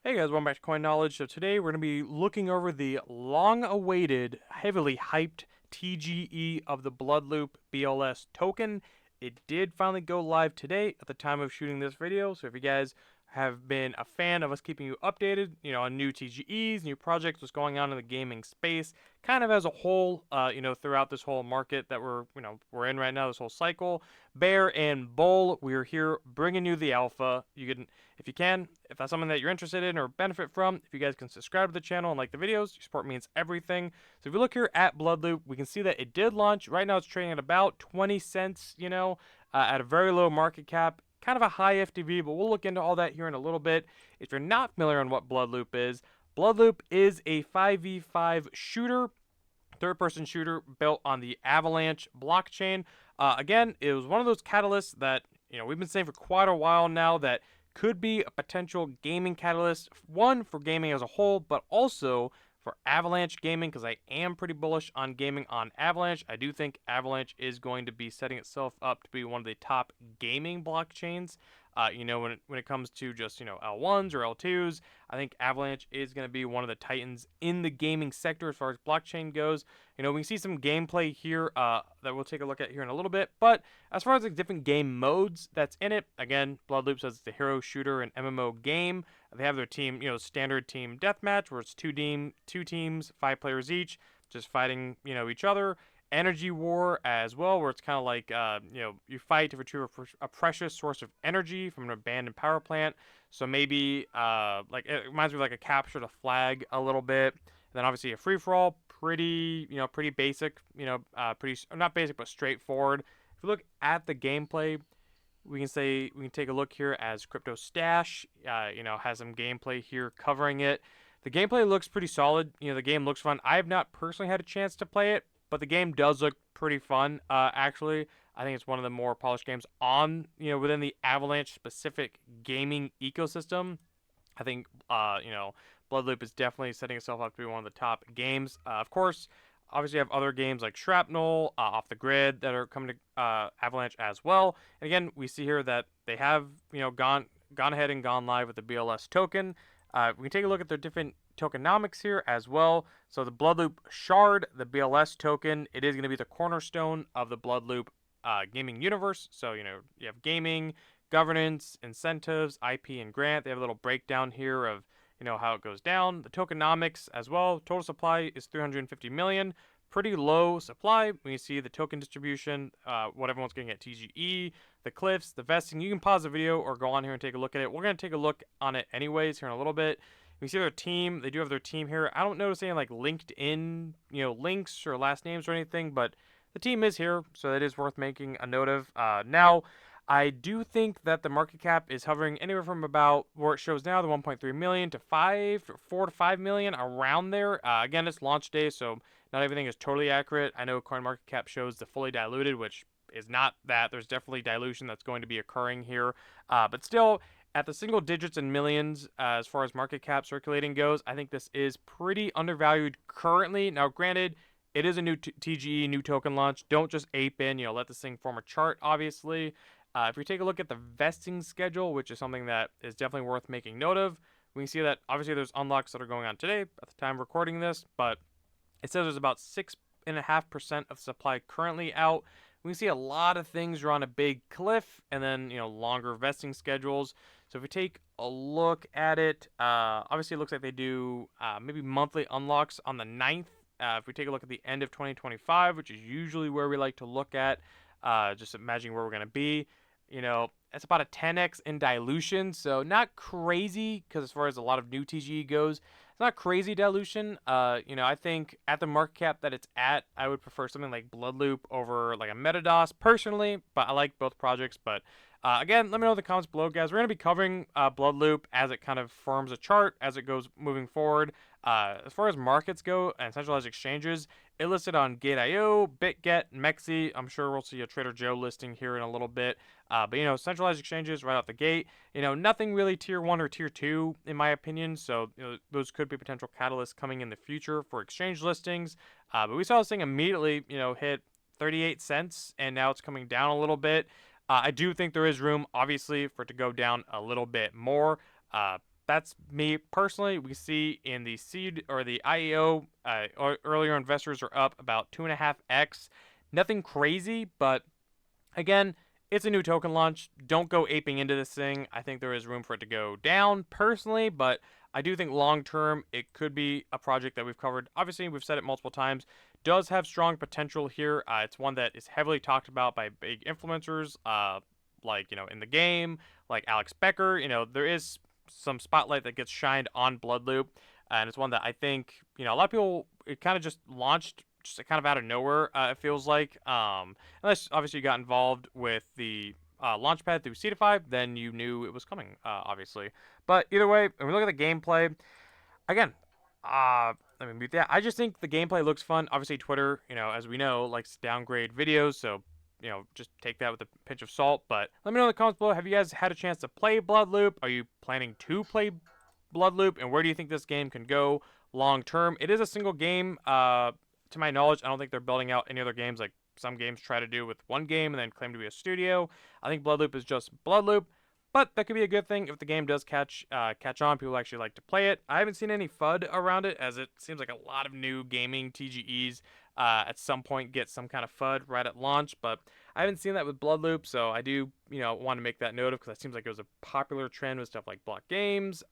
Hey guys, welcome back to Coin Knowledge. So today we're going to be looking over the long-awaited, heavily hyped TGE of the BloodLoop BLS token. It did finally go live today at the time of shooting this video. So if you guys have been a fan of us keeping you updated, on new TGEs, new projects, what's going on in the gaming space, kind of as a whole, throughout this whole market that we're in right now, this whole cycle, bear and bull, we're here bringing you the alpha. If that's something that you're interested in or benefit from, if you guys can subscribe to the channel and like the videos, your support means everything. So if you look here at BloodLoop, we can see that it did launch. Right now it's trading at about 20 cents, at a very low market cap. Kind of a high FTV, but we'll look into all that here in a little bit. If you're not familiar on what BloodLoop is a 5v5 shooter, third-person shooter built on the Avalanche blockchain. Again, it was one of those catalysts that we've been saying for quite a while now that could be a potential gaming catalyst. One, for gaming as a whole, but also for Avalanche gaming, because I am pretty bullish on gaming on Avalanche. I do think Avalanche is going to be setting itself up to be one of the top gaming blockchains. When it comes to just L1s or L2s, I think Avalanche is going to be one of the titans in the gaming sector as far as blockchain goes. We can see some gameplay here that we'll take a look at here in a little bit. But as far as the different game modes that's in it, again, BloodLoop says it's a hero shooter and MMO game. They have their team, standard team deathmatch where it's two teams, 5 players each, just fighting, each other. Energy war as well, where it's kind of like, you fight to retrieve a precious source of energy from an abandoned power plant. So maybe, it reminds me of like a capture the flag a little bit. And then obviously a free for all, pretty basic, pretty not basic but straightforward. If you look at the gameplay, we can take a look here as Crypto Stash, has some gameplay here covering it. The gameplay looks pretty solid. The game looks fun. I have not personally had a chance to play it, but the game does look pretty fun. Actually, I think it's one of the more polished games on, within the Avalanche specific gaming ecosystem. I think, BloodLoop is definitely setting itself up to be one of the top games. Of course, obviously you have other games like Shrapnel, Off the Grid that are coming to Avalanche as well. And again, we see here that they have, gone ahead and gone live with the BLS token. We can take a look at their different tokenomics here as well. So the BloodLoop Shard, the BLS token, it is going to be the cornerstone of the BloodLoop gaming universe. So, you have gaming, governance, incentives, IP, and grant. They have a little breakdown here of, how it goes down. The tokenomics as well. Total supply is 350 million. Pretty low supply when you see the token distribution, what everyone's getting at TGE, the cliffs, the vesting. You can pause the video or go on here and take a look at it. We're going to take a look on it anyways here in a little bit. We see their team. They do have their team here. I don't notice any like LinkedIn, links or last names or anything, but the team is here, so that is worth making a note of. Now, I do think that the market cap is hovering anywhere from about where it shows now, the 1.3 million to 4 to 5 million, around there. Again, it's launch day, so not everything is totally accurate. I know CoinMarketCap shows the fully diluted, which is not that. There's definitely dilution that's going to be occurring here. But still, at the single digits and millions, as far as market cap circulating goes, I think this is pretty undervalued currently. Now, granted, it is a new TGE, new token launch. Don't just ape in, let this thing form a chart, obviously. If we take a look at the vesting schedule, which is something that is definitely worth making note of, we can see that obviously there's unlocks that are going on today at the time of recording this, but it says there's about 6.5% of supply currently out. We can see a lot of things are on a big cliff, and then longer vesting schedules. So if we take a look at it, obviously it looks like they do maybe monthly unlocks on the 9th. If we take a look at the end of 2025, which is usually where we like to look at, just imagining where we're going to be, it's about a 10x in dilution. So not crazy, because as far as a lot of new TGE goes, it's not crazy dilution. I think at the market cap that it's at, I would prefer something like BloodLoop over like a MetaDOS personally, but I like both projects. But again, let me know in the comments below, guys. We're going to be covering BloodLoop as it kind of forms a chart, as it goes moving forward. As far as markets go and centralized exchanges, it listed on Gate.io, BitGet, Mexi. I'm sure we'll see a Trader Joe listing here in a little bit. But centralized exchanges right out the gate. Nothing really tier 1 or tier 2 in my opinion. So those could be potential catalysts coming in the future for exchange listings. But we saw this thing immediately, hit 38 cents, and now it's coming down a little bit. I do think there is room, obviously, for it to go down a little bit more. that's me personally. We see in the seed or the IEO, earlier investors are up about 2.5x. Nothing crazy, but again, it's a new token launch. Don't go aping into this thing. I think there is room for it to go down personally, but I do think long term it could be a project that we've covered. Obviously, we've said it multiple times. Does have strong potential here. It's one that is heavily talked about by big influencers, like in the game, like Alex Becker. There is some spotlight that gets shined on BloodLoop, and it's one that I think a lot of people. It kind of just launched just kind of out of nowhere. It feels like, unless obviously you got involved with the launchpad through Cetify, then you knew it was coming, obviously. But either way, when we look at the gameplay, again, let me mute that. I just think the gameplay looks fun. Obviously, Twitter, as we know, likes to downgrade videos, so just take that with a pinch of salt. But let me know in the comments below. Have you guys had a chance to play BloodLoop? Are you planning to play BloodLoop? And where do you think this game can go long term? It is a single game. To my knowledge, I don't think they're building out any other games like some games try to do with one game and then claim to be a studio. I think BloodLoop is just BloodLoop. But that could be a good thing if the game does catch on. People actually like to play it. I haven't seen any FUD around it, as it seems like a lot of new gaming TGEs at some point get some kind of FUD right at launch. But I haven't seen that with BloodLoop, so I do want to make that note of, because it seems like it was a popular trend with stuff like Block Games,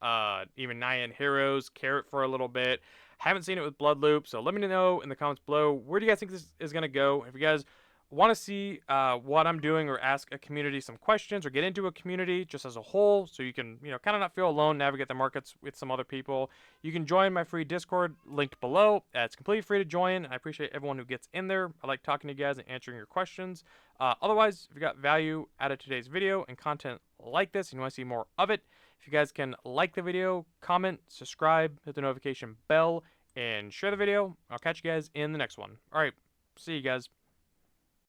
even Nyan Heroes, Carrot for a little bit. Haven't seen it with BloodLoop, so let me know in the comments below, where do you guys think this is going to go? If you guys want to see what I'm doing, or ask a community some questions, or get into a community just as a whole, so you can kind of not feel alone, navigate the markets with some other people, you can join my free Discord linked below. It's completely free to join. I appreciate everyone who gets in there. I like talking to you guys and answering your questions. Otherwise, if you got value out of today's video and content like this and you want to see more of it, if you guys can like the video, comment, subscribe, hit the notification bell, and share the video, I'll catch you guys in the next one. All right, see you guys.